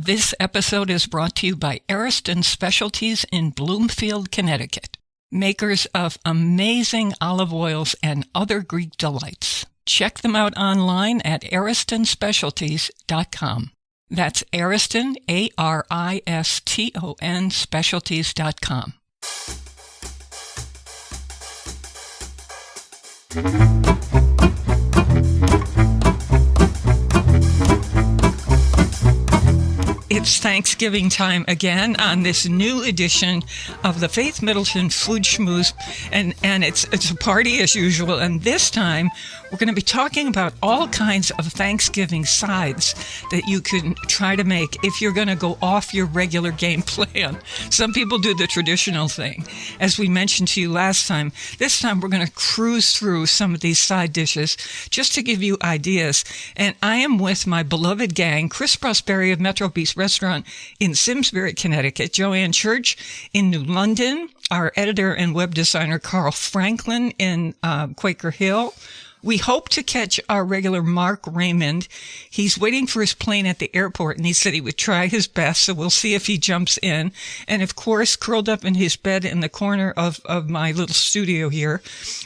This episode is brought to you by Ariston Specialties in Bloomfield, Connecticut, makers of amazing olive oils and other Greek delights. Check them out online at aristonspecialties.com. That's Ariston, Ariston, specialties.com. It's Thanksgiving time again on this new edition of the Faith Middleton Food Schmooze, and it's a party as usual. And this time we're going to be talking about all kinds of Thanksgiving sides that you can try to make if you're going to go off your regular game plan. Some people do the traditional thing, as we mentioned to you last time. This time we're going to cruise through some of these side dishes just to give you ideas. And I am with my beloved gang, Chris Prosperi of Metro Beast Restaurant in Simsbury, Connecticut, Joanne Church in New London, our editor and web designer Carl Franklin in Quaker Hill. We hope to catch our regular Mark Raymond. He's waiting for his plane at the airport, and he said he would try his best, so we'll see if he jumps in. And, of course, curled up in his bed in the corner of my little studio here,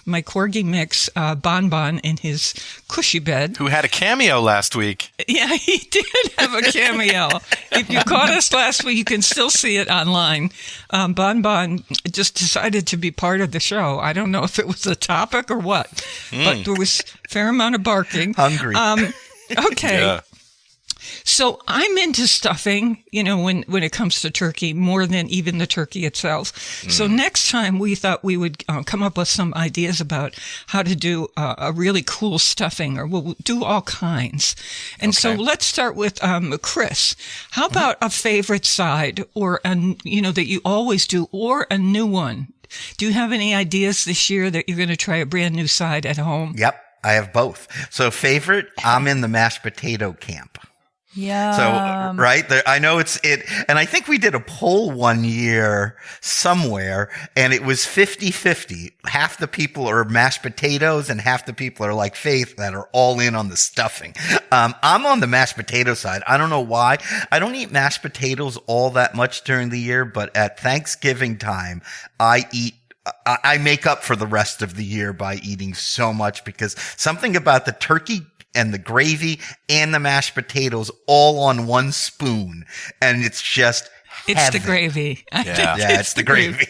my Corgi Mix, Bon Bon, in his cushy bed. Who had a cameo last week. Yeah, he did have a cameo. If you caught us last week, you can still see it online. Bon Bon just decided to be part of the show. I don't know if it was a topic or what, but there was a fair amount of barking. Hungry. Okay. Yeah. So I'm into stuffing, when it comes to turkey, more than even the turkey itself. So next time we thought we would come up with some ideas about how to do a really cool stuffing, or we'll do all kinds. And so let's start with Chris. How about a favorite side, or that you always do, or a new one? Do you have any ideas this year that you're going to try a brand new side at home? Yep, I have both. So favorite, I'm in the mashed potato camp. Yeah. So, right there, I know and I think we did a poll one year somewhere, and it was 50-50. Half the people are mashed potatoes and half the people are like Faith that are all in on the stuffing. I'm on the mashed potato side. I don't know why. I don't eat mashed potatoes all that much during the year, but at Thanksgiving time, I make up for the rest of the year by eating so much, because something about the turkey and the gravy and the mashed potatoes all on one spoon, and it's just It's the gravy. Yeah, it's the gravy.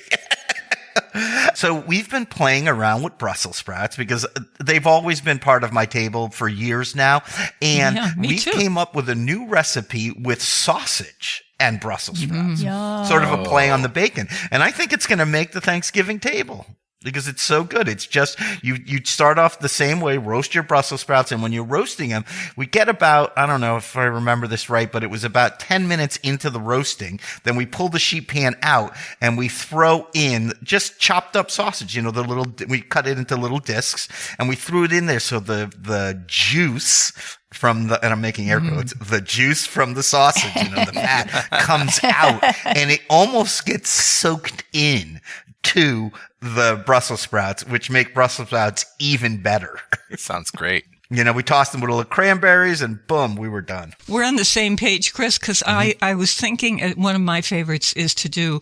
So we've been playing around with Brussels sprouts because they've always been part of my table for years now. And we came up with a new recipe with sausage and Brussels sprouts. Sort of a play on the bacon. And I think it's going to make the Thanksgiving table, because it's so good. It's just, you start off the same way, roast your Brussels sprouts. And when you're roasting them, we get about, I don't know if I remember this right, but it was about 10 minutes into the roasting. Then we pull the sheet pan out and we throw in just chopped up sausage, we cut it into little discs and we threw it in there. So the juice from and I'm making air quotes, the juice from the sausage, the fat comes out, and it almost gets soaked in to the Brussels sprouts, which make Brussels sprouts even better. Sounds great. We tossed them with a little cranberries and boom, we were done. We're on the same page, Chris, because I was thinking one of my favorites is to do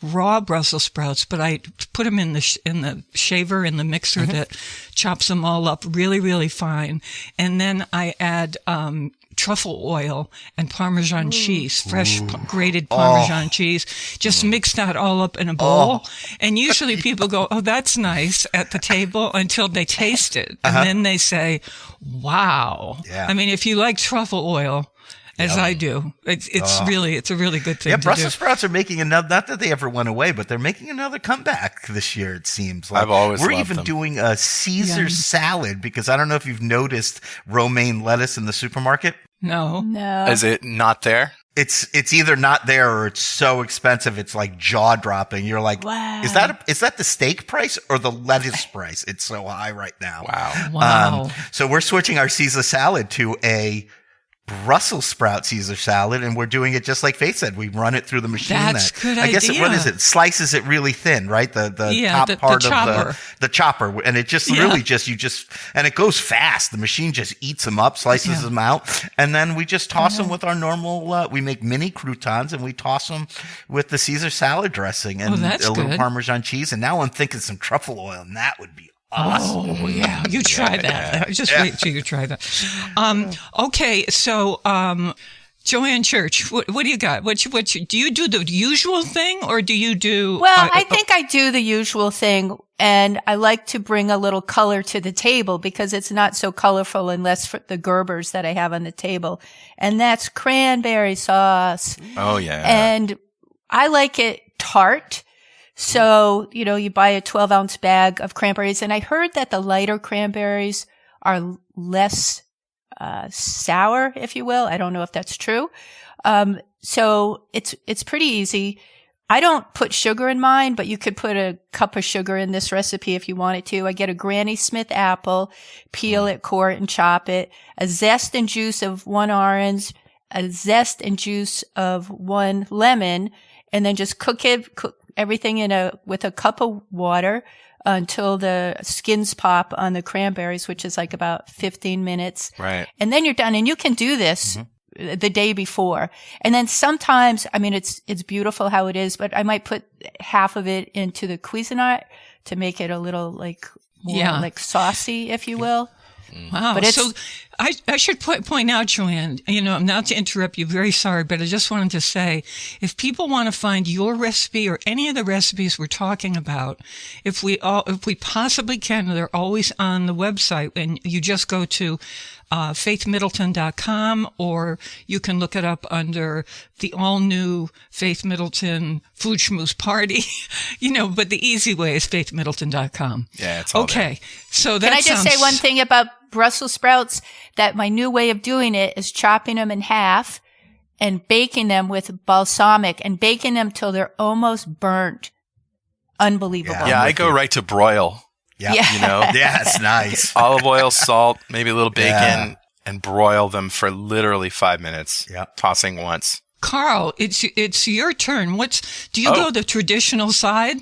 raw Brussels sprouts, but I put them in the shaver, in the mixer that chops them all up really, really fine. And then I add truffle oil and Parmesan cheese, fresh grated Parmesan cheese, just mix that all up in a bowl. And usually people go, oh, that's nice at the table until they taste it. And then they say, wow. Yeah. I mean, if you like truffle oil, as I do, it's a really good thing to do. Brussels sprouts are making another, not that they ever went away, but they're making another comeback this year, it seems like. I've always We're loved even them. doing a Caesar salad, because I don't know if you've noticed romaine lettuce in the supermarket. No. Is it not there? It's either not there or it's so expensive it's like jaw dropping. You're like, wow. Is that the steak price or the lettuce price? It's so high right now. Wow. Wow. So we're switching our Caesar salad to a Brussels sprout Caesar salad, and we're doing it just like Faith said. We run it through the machine. That's good I guess idea. what is it? Slices it really thin, right? The top the part chopper. of the chopper, and it just really and it goes fast. The machine just eats them up, slices them out, and then we just toss them with our normal. We make mini croutons and we toss them with the Caesar salad dressing and that's a little good. Parmesan cheese. And now I'm thinking some truffle oil, and that would be awesome. Oh, yeah. You try that. Just wait till you try that. Okay. So, Joanne Church, what do you got? Do you do the usual thing or do you do? Well, I think I do the usual thing, and I like to bring a little color to the table because it's not so colorful unless for the Gerbers that I have on the table. And that's cranberry sauce. Oh, yeah. And I like it tart. So, you buy a 12-ounce bag of cranberries, and I heard that the lighter cranberries are less sour, if you will. I don't know if that's true. So it's pretty easy. I don't put sugar in mine, but you could put a cup of sugar in this recipe if you wanted to. I get a Granny Smith apple, peel it, core it, and chop it. A zest and juice of 1 orange, a zest and juice of 1 lemon, and then just cook everything with a cup of water until the skins pop on the cranberries, which is like about 15 minutes. Right. And then you're done. And you can do this the day before. And then sometimes, it's beautiful how it is, but I might put half of it into the Cuisinart to make it a little more saucy, if you will. Wow. But so I should point out, Joanne, not to interrupt you, very sorry, but I just wanted to say, if people want to find your recipe or any of the recipes we're talking about, if we possibly can, they're always on the website, and you just go to faithmiddleton.com, or you can look it up under the all new Faith Middleton Food Schmooze Party, but the easy way is faithmiddleton.com. Yeah, it's all okay. So that Can I just say one thing about Brussels sprouts? That my new way of doing it is chopping them in half and baking them with balsamic and baking them till they're almost burnt. Unbelievable. Yeah, I go right to broil. Yeah. Yeah, it's nice. Olive oil, salt, maybe a little bacon, and broil them for literally 5 minutes. Yeah. Tossing once. Carl, it's your turn. Do you go the traditional side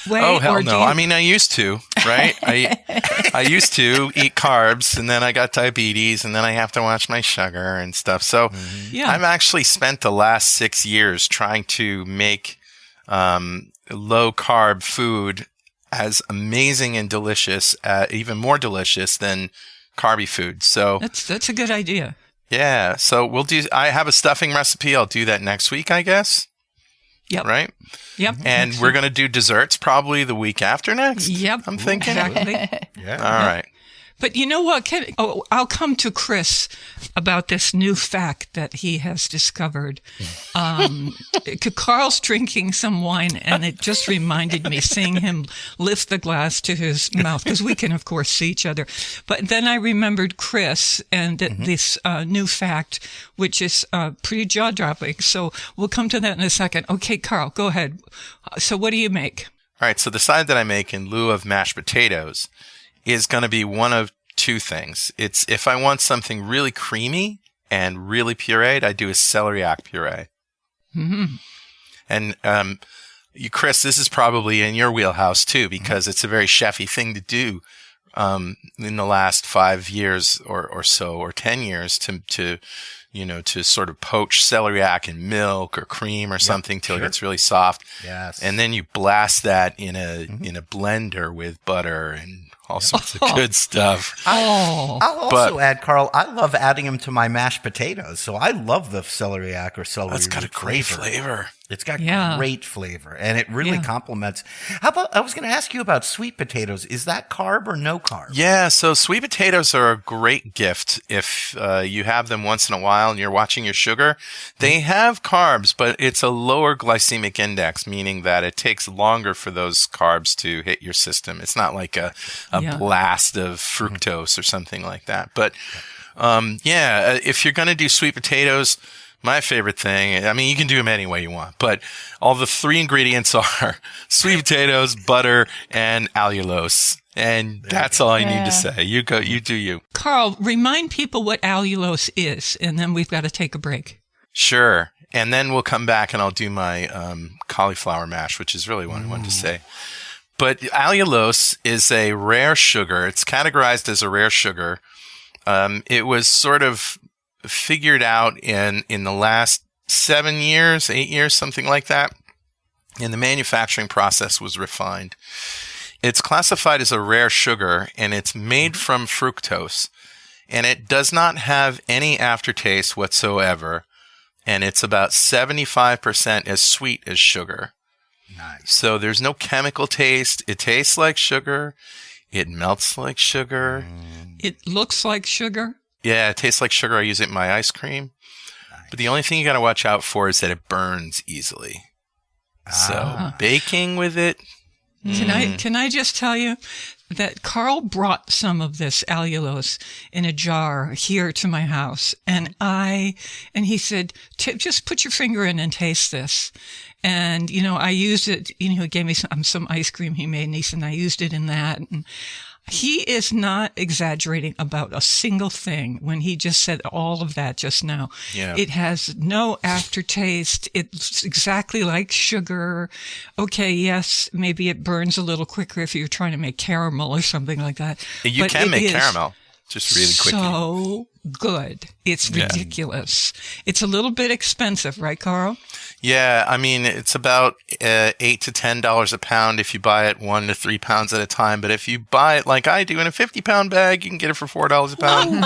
way? Oh, hell or no. I used to, right? I used to eat carbs, and then I got diabetes, and then I have to watch my sugar and stuff. So I've actually spent the last 6 years trying to make low carb food as amazing and delicious, even more delicious than carby food. So that's a good idea. Yeah. So I have a stuffing recipe. I'll do that next week, I guess. Yep. Right? Yep. And we're going to do desserts probably the week after next. Yep. I'm thinking. Exactly. Yeah. All right. But you know what? I'll come to Chris about this new fact that he has discovered. Carl's drinking some wine, and it just reminded me seeing him lift the glass to his mouth, because we can, of course, see each other. But then I remembered Chris and this new fact, which is pretty jaw-dropping. So we'll come to that in a second. Okay, Carl, go ahead. So what do you make? All right. So the side that I make in lieu of mashed potatoes is going to be one of two things. It's if I want something really creamy and really pureed, I do a celeriac puree. Mm-hmm. And Chris, this is probably in your wheelhouse too, because it's a very chefy thing to do in the last 5 years or so, or 10 years to sort of poach celeriac in milk or cream or something till it gets really soft. Yes. And then you blast that in a blender with butter and all sorts of good stuff. I'll also add, Carl, I love adding them to my mashed potatoes. So I love the celeriac or celery. It's got a great flavor. It's got great flavor, and it really complements. How about, I was going to ask you about sweet potatoes. Is that carb or no carb? Yeah, so sweet potatoes are a great gift if you have them once in a while and you're watching your sugar. They have carbs, but it's a lower glycemic index, meaning that it takes longer for those carbs to hit your system. It's not like a blast of fructose or something like that. But if you're going to do sweet potatoes, my favorite thing, I mean, you can do them any way you want, but all the 3 ingredients are sweet potatoes, butter, and allulose. And that's all I need to say. You go, you do you. Carl, remind people what allulose is, and then we've got to take a break. Sure. And then we'll come back and I'll do my cauliflower mash, which is really what I wanted to say. But allulose is a rare sugar. It's categorized as a rare sugar. It was sort of figured out in the last 7 years, 8 years, something like that. And the manufacturing process was refined. It's classified as a rare sugar, and it's made from fructose. And it does not have any aftertaste whatsoever. And it's about 75% as sweet as sugar. Nice. So there's no chemical taste. It tastes like sugar. It melts like sugar. It looks like sugar. Yeah, it tastes like sugar. I use it in my ice cream. Nice. But the only thing you got to watch out for is that it burns easily. So baking with it. Can I just tell you that Carl brought some of this allulose in a jar here to my house, and he said, just put your finger in and taste this. And, I used it, he gave me some ice cream he made, and he said, I used it in that. And he is not exaggerating about a single thing when he just said all of that just now. Yeah. It has no aftertaste. It's exactly like sugar. Okay, yes, maybe it burns a little quicker if you're trying to make caramel or something like that. You can make caramel just really quickly. So good. It's ridiculous. It's a little bit expensive, right, Carl? Yeah, I mean, it's about $8 to $10 a pound if you buy it 1 to 3 pounds at a time. But if you buy it like I do in a 50-pound bag, you can get it for $4 a pound.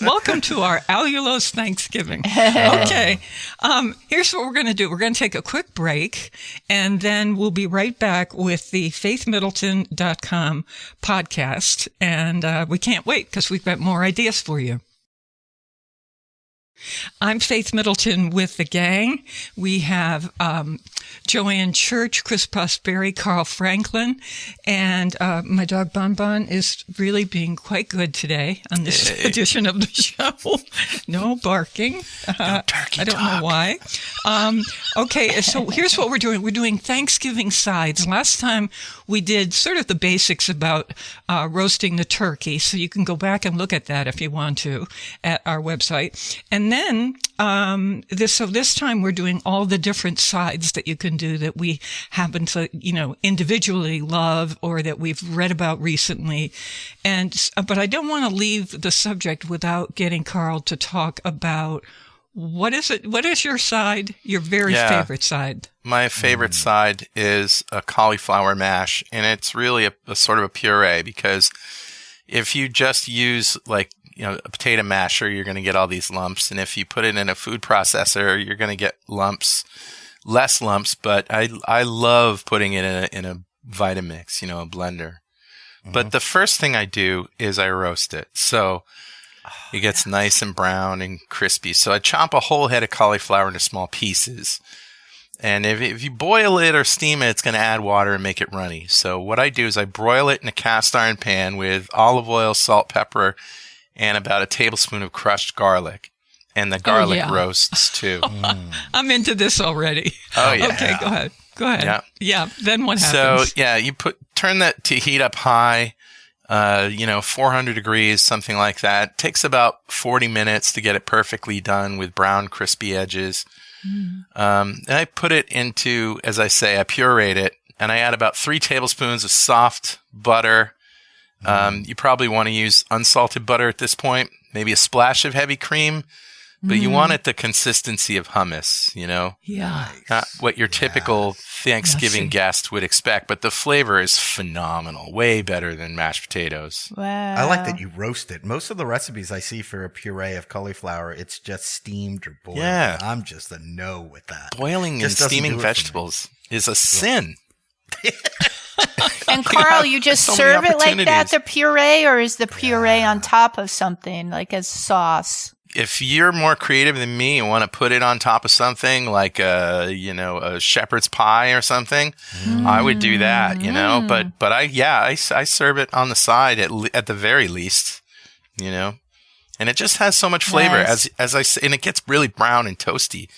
Welcome to our allulose Thanksgiving. Okay, here's what we're going to do. We're going to take a quick break, and then we'll be right back with the faithmiddleton.com podcast. And we can't wait because we've got more ideas for you. I'm Faith Middleton with the gang. We have Joanne Church, Chris Prosperi, Carl Franklin, and my dog Bon Bon is really being quite good today on this edition of the show. No barking. No turkey I don't know why. Okay, so here's what we're doing. We're doing Thanksgiving sides. Last time we did sort of the basics about roasting the turkey, so you can go back and look at that if you want to at our website. And then this time we're doing all the different sides that you can do that we happen to, individually love or that we've read about recently. But I don't want to leave the subject without getting Carl to talk about what is it? What is your side? Your very favorite side? My favorite side is a cauliflower mash, and it's really a sort of a puree, because if you just use a potato masher, you're going to get all these lumps. And if you put it in a food processor, you're going to get less lumps. But I love putting it in a Vitamix, a blender. Mm-hmm. But the first thing I do is I roast it. So it gets nice and brown and crispy. So I chop a whole head of cauliflower into small pieces. And if you boil it or steam it, it's going to add water and make it runny. So what I do is I broil it in a cast iron pan with olive oil, salt, pepper, and about a tablespoon of crushed garlic. And the garlic roasts too. I'm into this already. Oh, yeah. Okay, go ahead. Yeah. Then what So, happens? you turn that to heat up high, 400 degrees, something like that. It takes about 40 minutes to get it perfectly done with brown, crispy edges. And I put it into, as I say, I pureed it, and I add about 3 tablespoons of soft butter. You probably want to use unsalted butter at this point, maybe a splash of heavy cream, but you want it the consistency of hummus, Yeah. Not what your typical Thanksgiving guest would expect, but the flavor is phenomenal, way better than mashed potatoes. Wow. I like that you roast it. Most of the recipes I see for a puree of cauliflower, it's just steamed or boiled. Yeah. I'm just a no with that. Boiling and steaming vegetables is a sin. And Carl, you just so serve many it like that, opportunities. the puree, or is the puree on top of something, like as sauce? If you're more creative than me and want to put it on top of something like a shepherd's pie or something, I would do that, But I serve it on the side at the very least, And it just has so much flavor Yes. as I say, and it gets really brown and toasty.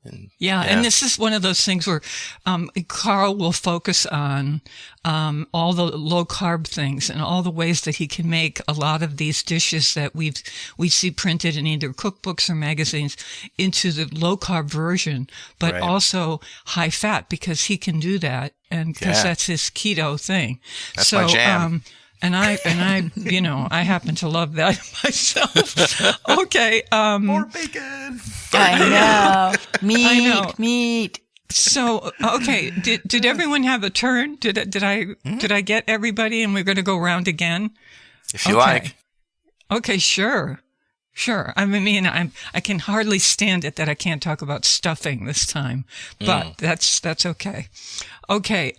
And this is one of those things where Carl will focus on all the low carb things and all the ways that he can make a lot of these dishes that we see printed in either cookbooks or magazines into the low carb version, but also high fat, because he can do that, and because that's his keto thing. That's my jam. And I, I happen to love that myself. Okay. More bacon. I know. I know. Meat. So, okay. Did everyone have a turn? Did I get everybody? And we're going to go around again? If you like. Okay, sure. I mean, I can hardly stand it that I can't talk about stuffing this time, but that's okay. Okay.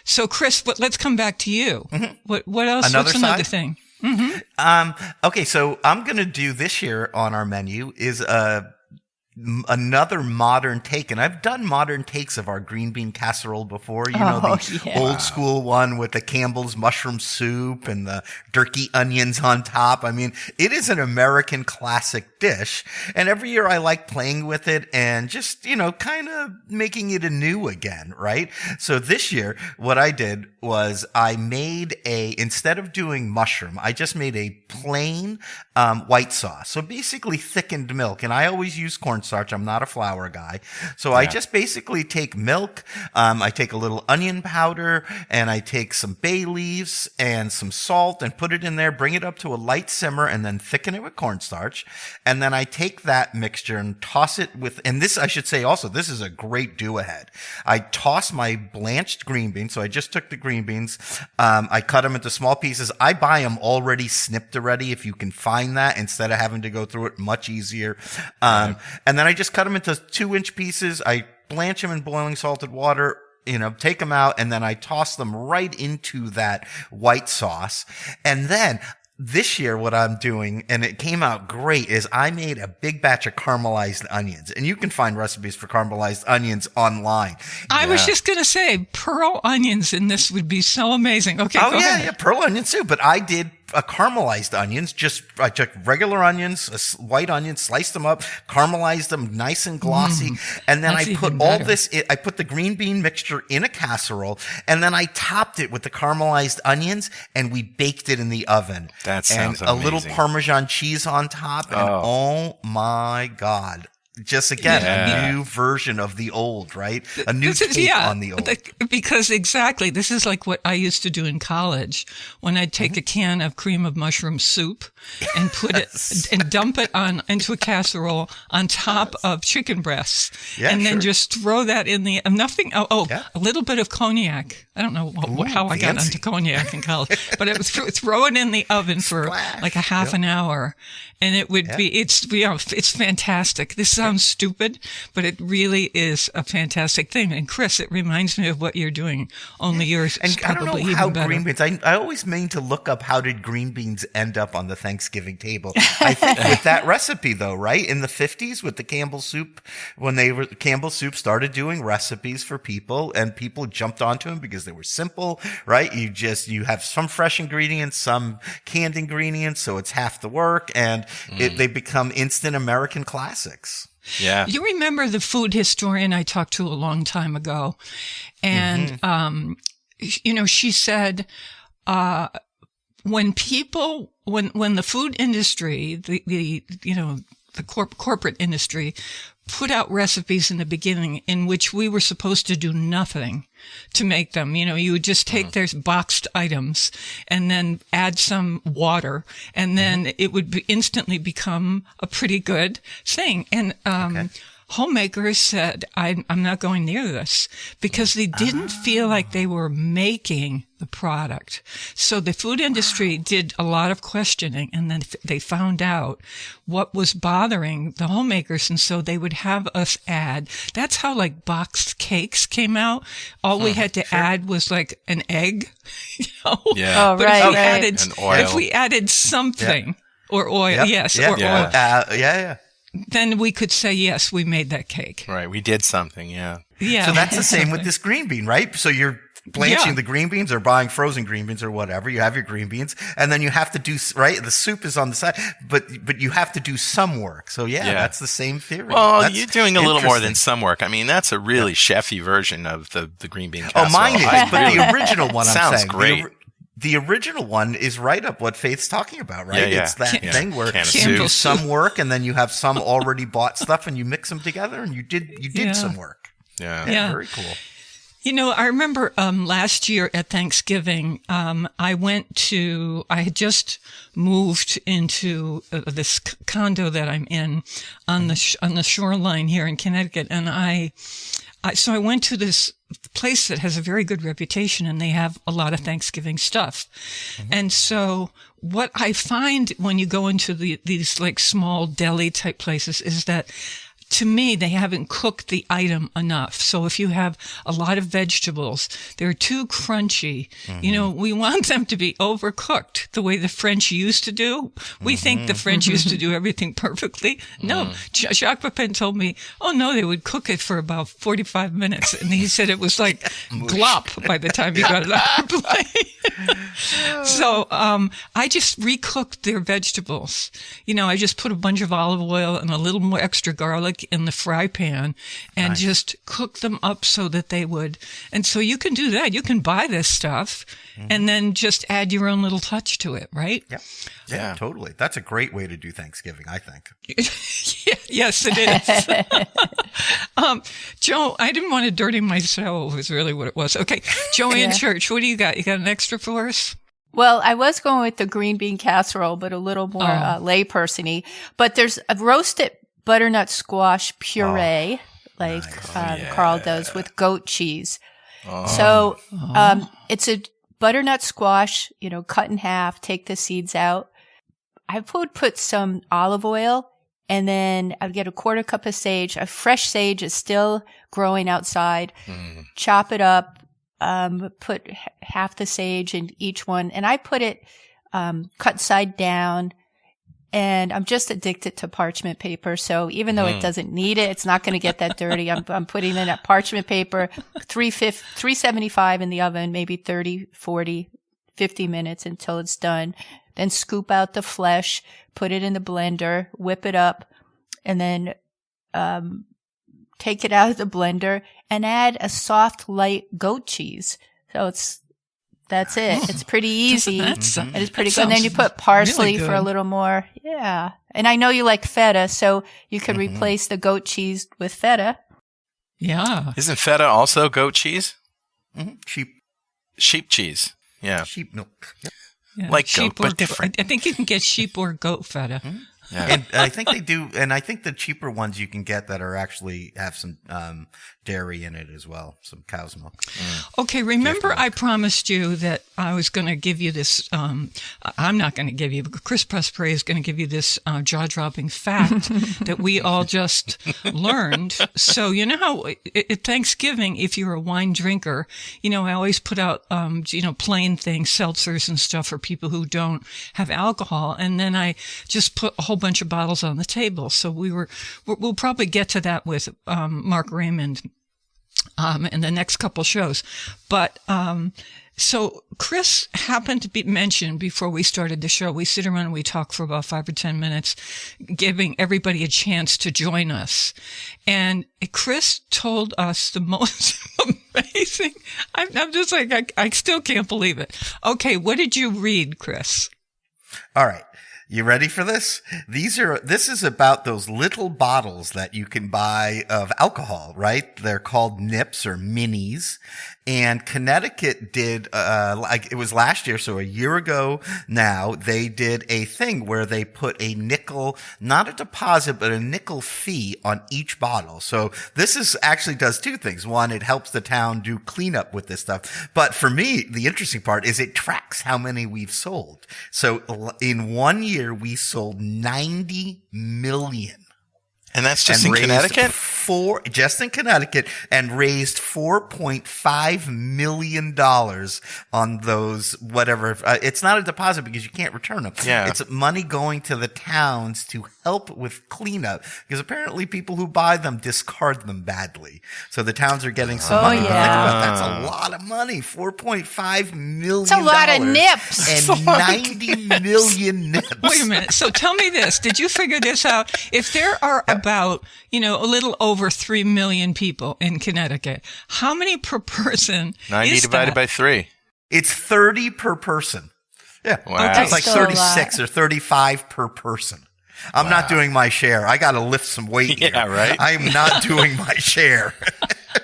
So Chris, let's come back to you. Mm-hmm. What else? What's another thing? Mm-hmm. Okay. So I'm going to do this year on our menu is, another modern take, and I've done modern takes of our green bean casserole before. The old school one with the Campbell's mushroom soup and the turkey onions on top. I mean, it is an American classic dish, and every year I like playing with it and just, kind of making it anew again, right? So this year, what I did was I made instead of doing mushroom, I just made a plain white sauce. So basically thickened milk, and I always use cornstarch. I'm not a flour guy. So I just basically take milk, I take a little onion powder, and I take some bay leaves and some salt and put it in there, bring it up to a light simmer, and then thicken it with cornstarch. And then I take that mixture and toss it with, and this, I should say also, this is a great do-ahead. I toss my blanched green beans. So I just took the green beans. I cut them into small pieces. I buy them already snipped already, if you can find that, instead of having to go through it, much easier. And then I just cut them into 2-inch pieces. I blanch them in boiling salted water, take them out, and then I toss them right into that white sauce. And then this year, what I'm doing, and it came out great, is I made a big batch of caramelized onions. And you can find recipes for caramelized onions online. I was just going to say, pearl onions in this would be so amazing. Okay, go ahead. Yeah, pearl onions too. But I did caramelized onions. I took regular onions, white onions, sliced them up, caramelized them nice and glossy. And then I put all this, I put the green bean mixture in a casserole, and then I topped it with the caramelized onions, and we baked it in the oven. That sounds amazing. And a little Parmesan cheese on top. And oh my God. Just again, a new version of the old, right? A new take on the old. Because exactly, this is like what I used to do in college when I'd take a can of cream of mushroom soup and put it and dump it into a casserole on top of chicken breasts, and then just throw that in the a little bit of cognac. I don't know how I got into cognac in college, but it was throw it in the oven for like a half an hour, and it would be it's fantastic. This sounds stupid, but it really is a fantastic thing. And Chris, it reminds me of what you're doing, only yours is probably even better. I don't know how green beans, I always mean to look up how did green beans end up on the Thanksgiving table. I think with that recipe though, right? In the 50s with the Campbell soup, when Campbell soup started doing recipes for people, and people jumped onto them because they were simple, right? You have some fresh ingredients, some canned ingredients, so it's half the work, and they become instant American classics. Yeah. You remember the food historian I talked to a long time ago, and she said when the food industry, the corporate industry put out recipes in the beginning in which we were supposed to do nothing to make them. You would just take their boxed items and then add some water, and then it would instantly become a pretty good thing. And homemakers said, I'm not going near this, because they didn't feel like they were making the product. So the food industry did a lot of questioning, and then they found out what was bothering the homemakers. And so they would have us add, that's how like boxed cakes came out. All we had to add was like an egg, Yeah. Oh, right. If we added something or oil, oil. Then we could say, yes, we made that cake. Right. We did something. Yeah. Yeah. So that's the same with this green bean, right? So you're blanching the green beans or buying frozen green beans or whatever. You have your green beans, and then you have to do, right? The soup is on the side, but you have to do some work. So that's the same theory. Well, that's you're doing a little more than some work. I mean, that's a really chefy version of the green bean casserole. Oh, mine is, but the original one, sounds I'm saying. Great. The original one is right up what Faith's talking about, right? Yeah. It's that thing where you do some work and then you have some already bought stuff and you mix them together and you did some work. Yeah. Very cool. You know, I remember last year at Thanksgiving, I had just moved into this condo that I'm in on the shoreline here in Connecticut, and so I went to this place that has a very good reputation, and they have a lot of Thanksgiving stuff. Mm-hmm. And so what I find when you go into these like small deli type places is that, to me, they haven't cooked the item enough. So if you have a lot of vegetables, they're too crunchy. Mm-hmm. You know, we want them to be overcooked the way the French used to do. We think the French used to do everything perfectly. No, Jacques Pepin told me, oh no, they would cook it for about 45 minutes. And he said it was like glop by the time you got it on the plate. So, I just recooked their vegetables. You know, I just put a bunch of olive oil and a little more extra garlic in the fry pan and just cook them up so that they would. And so you can do that. You can buy this stuff and then just add your own little touch to it, right? Yeah, totally. That's a great way to do Thanksgiving, I think. Yes, it is. Joe, I didn't want to dirty my stove is really what it was. Okay. Joanne Church, what do you got? You got an extra for us? Well, I was going with the green bean casserole, but a little more laypersony. But there's a roasted butternut squash puree, Carl does, with goat cheese. So it's a butternut squash, you know, cut in half, take the seeds out. I would put some olive oil, and then I'd get a quarter cup of sage. A fresh sage is still growing outside. Chop it up, put half the sage in each one, and I put it cut side down. And I'm just addicted to parchment paper. So even though it doesn't need it, it's not going to get that dirty. I'm putting in that parchment paper, 375 in the oven, maybe 30, 40, 50 minutes until it's done. Then scoop out the flesh, put it in the blender, whip it up, and then take it out of the blender and add a soft, light goat cheese. So that's it. It's pretty easy. It's pretty good. And then you put parsley for a little more. Yeah. And I know you like feta, so you could replace the goat cheese with feta. Yeah. Isn't feta also goat cheese? Sheep cheese. Yeah. Sheep milk. Yep. Yeah. Like sheep goat, but different. I think you can get sheep or goat feta. Yeah. And I think they do. And I think the cheaper ones you can get that are actually have some dairy in it as well, some cow's milk. Okay, remember I promised you that I was going to give you this, I'm not going to give you, but Chris Pressprey is going to give you this jaw-dropping fact that we all just learned. So you know how at Thanksgiving, if you're a wine drinker, you know, I always put out, plain things, seltzers and stuff for people who don't have alcohol. And then I just put a whole bunch of bottles on the table. So we'll probably get to that with Mark Raymond in the next couple shows. But so Chris happened to be mentioned before we started the show. We sit around and we talk for about 5 or 10 minutes, giving everybody a chance to join us. And Chris told us the most amazing. I'm just like, I still can't believe it. Okay, what did you read, Chris? All right. You ready for this? This is about those little bottles that you can buy of alcohol, right? They're called nips or minis. And Connecticut did, it was last year, so a year ago now, they did a thing where they put a nickel, not a deposit, but a nickel fee on each bottle. So this actually does two things. One, it helps the town do cleanup with this stuff. But for me, the interesting part is it tracks how many we've sold. So in 1 year, we sold 90 million. And that's just in Connecticut? just in Connecticut, and raised $4.5 million on those, whatever. It's not a deposit because you can't return them. Yeah. It's money going to the towns to help with cleanup, because apparently people who buy them discard them badly. So the towns are getting some money. But think about that. That's a lot of money. $4.5 million. It's a lot of nips. And 90 million nips. Wait a minute. So tell me this. Did you figure this out? If there are about, a little over 3 million people in Connecticut, how many per person 90 is divided that? by 3. It's 30 per person. Yeah. Wow. That's like Still a 36 or 35 per person. I'm not doing my share. I got to lift some weight here. Yeah, right? I'm not doing my share.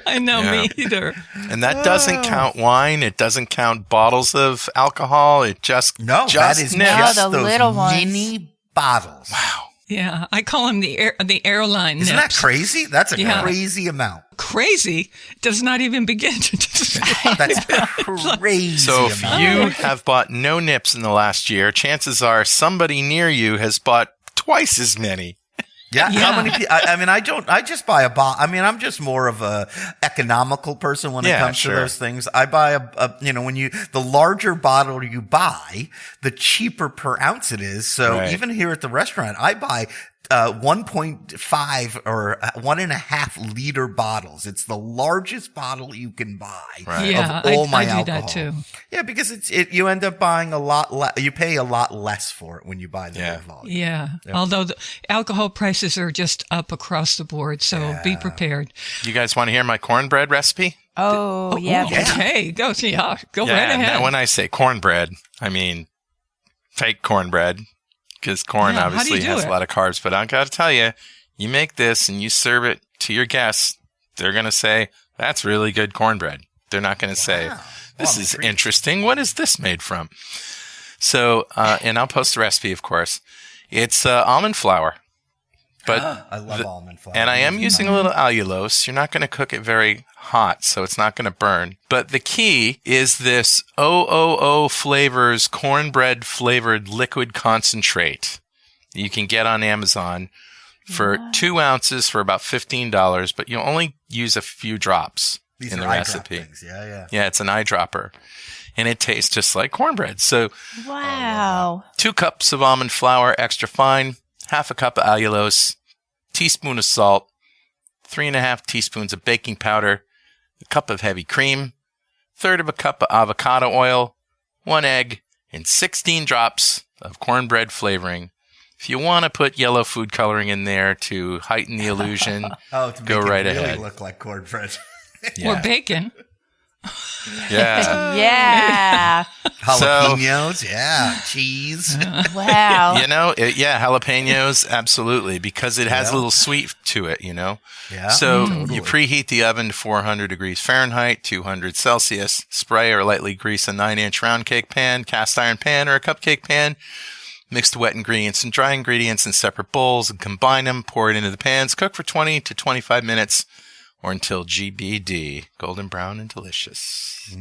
I know, Yeah. me either. And that doesn't count wine. It doesn't count bottles of alcohol. It just No, just that is nips. just No, the those little ones. mini bottles. Wow. Yeah, I call them the airline Isn't that nips. crazy? That's a Yeah. crazy amount. Crazy does not even begin to describe. That's crazy So if amount. you have bought no nips in the last year, chances are somebody near you has bought twice as many. Yeah. Yeah. How many people? I just buy a bottle. I mean, I'm just more of a economical person when it Yeah, comes sure. to those things. I buy the larger bottle you buy, the cheaper per ounce it is. So Right. even here at the restaurant, I buy 1.5 or 1.5 liter bottles. It's the largest bottle you can buy Right. Yeah, of all my I do alcohol. that too. Yeah, because you end up buying a lot you pay a lot less for it when you buy the Yeah. big volume. Yeah. Although the alcohol prices are just up across the board, so be prepared. You guys want to hear my cornbread recipe? Oh, yeah. Ooh, okay, go right ahead. Now when I say cornbread, I mean fake cornbread, because corn Yeah, how do you obviously do has it? a lot of carbs. But I got to tell you, you make this and you serve it to your guests, they're going to say, that's really good cornbread. They're not going to say, this is interesting. What is this made from? So, and I'll post the recipe, of course. It's almond flour. But I love almond flour. and I am using a little allulose. You're not going to cook it very hot, so it's not going to burn. But the key is this OOO Flavors cornbread flavored liquid concentrate that you can get on Amazon for 2 ounces for about $15, but you'll only use a few drops These in are the eye recipe. drop things. Yeah. Yeah, it's an eyedropper. And it tastes just like cornbread. So Wow. 2 cups of almond flour, extra fine, half a cup of allulose, teaspoon of salt, 3.5 teaspoons of baking powder, a cup of heavy cream, third of a cup of avocado oil, 1 egg, and 16 drops of cornbread flavoring. If you want to put yellow food coloring in there to heighten the illusion, To go make right it really ahead. look like cornbread. Or bacon. Yeah. Yeah. Jalapenos, cheese. Wow. Jalapenos, absolutely, because it has a little sweet to it, Yeah. So totally. you preheat the oven to 400 degrees Fahrenheit, 200 Celsius, spray or lightly grease a 9-inch round cake pan, cast iron pan, or a cupcake pan. Mix the wet ingredients and dry ingredients in separate bowls and combine them, pour it into the pans, cook for 20 to 25 minutes or until GBD, golden brown and delicious.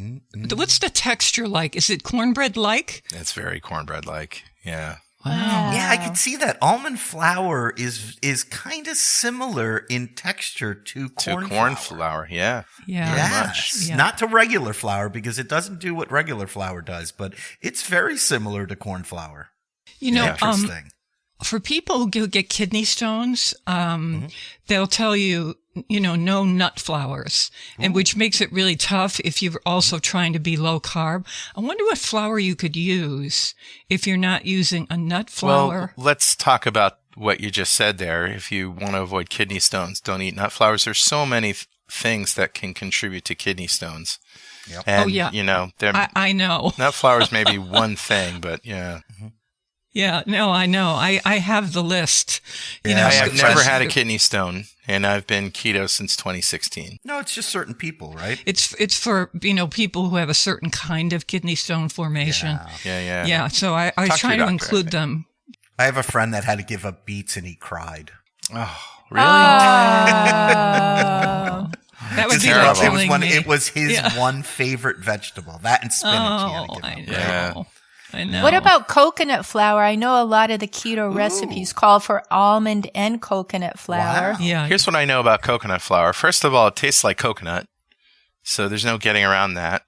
What's the texture like? Is it cornbread-like? It's very cornbread-like, yeah. Wow. Yeah, I can see that. Almond flour is kind of similar in texture to corn flour, yeah. Yeah. Yes, Yeah. not to regular flour because it doesn't do what regular flour does, but it's very similar to corn flour. Interesting. For people who get kidney stones, they'll tell you, no nut flours, and which makes it really tough if you're also trying to be low carb. I wonder what flour you could use if you're not using a nut flour. Well, let's talk about what you just said there. If you want to avoid kidney stones, don't eat nut flours. There's so many things that can contribute to kidney stones. Yep. And, I know. nut flours may be one thing, but yeah. Yeah, no, I know. I have the list. Yeah, know, I so have it's never just- had a kidney stone, and I've been keto since 2016. No, it's just certain people, right? It's for people who have a certain kind of kidney stone formation. Yeah. Yeah, so I Talk to try your to doctor, include I think. them. I have a friend that had to give up beets and he cried. Oh, really? That would be terrible. like killing me. It was his one favorite vegetable. That and spinach. He had to give I up. know. Yeah. I know. What about coconut flour? I know a lot of the keto recipes call for almond and coconut flour. Wow. Yeah. Here's what I know about coconut flour. First of all, it tastes like coconut, so there's no getting around that.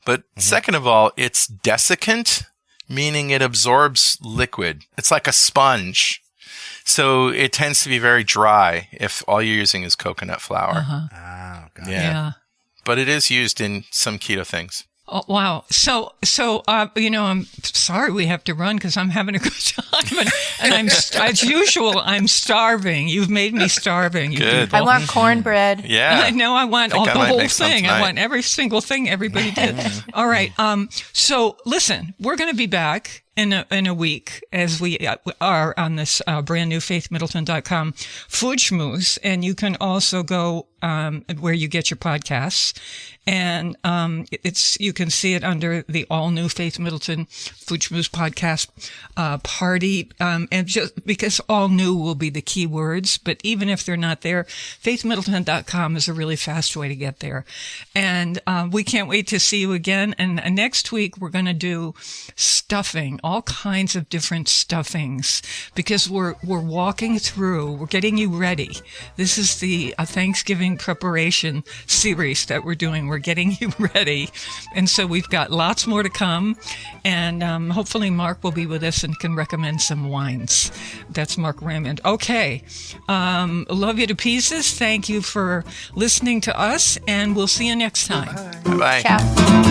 But second of all, it's desiccant, meaning it absorbs liquid. It's like a sponge. So it tends to be very dry if all you're using is coconut flour. Uh-huh. Oh, God. Yeah. But it is used in some keto things. Oh, wow. So, I'm sorry we have to run because I'm having a good time. And I'm, as usual, I'm starving. You've made me starving. You Good. people. I want cornbread. Yeah. I know I want Think I the might whole make some thing. I tonight. want every single thing everybody did. All right. So listen, we're going to be back in a week as we are on this brand new faithmiddleton.com food schmooze. And you can also go where you get your podcasts. And you can see it under the all new Faith Middleton Food Schmooze podcast party. And just because all new will be the key words, but even if they're not there, faithmiddleton.com is a really fast way to get there. And we can't wait to see you again. And next week we're going to do stuffing, all kinds of different stuffings, because we're walking through, we're getting you ready. This is the Thanksgiving preparation series that we're doing. We're getting you ready. And so we've got lots more to come. And hopefully Mark will be with us and can recommend some wines. That's Mark Raymond. Okay. Love you to pieces. Thank you for listening to us. And we'll see you next time. Bye-bye. Ciao.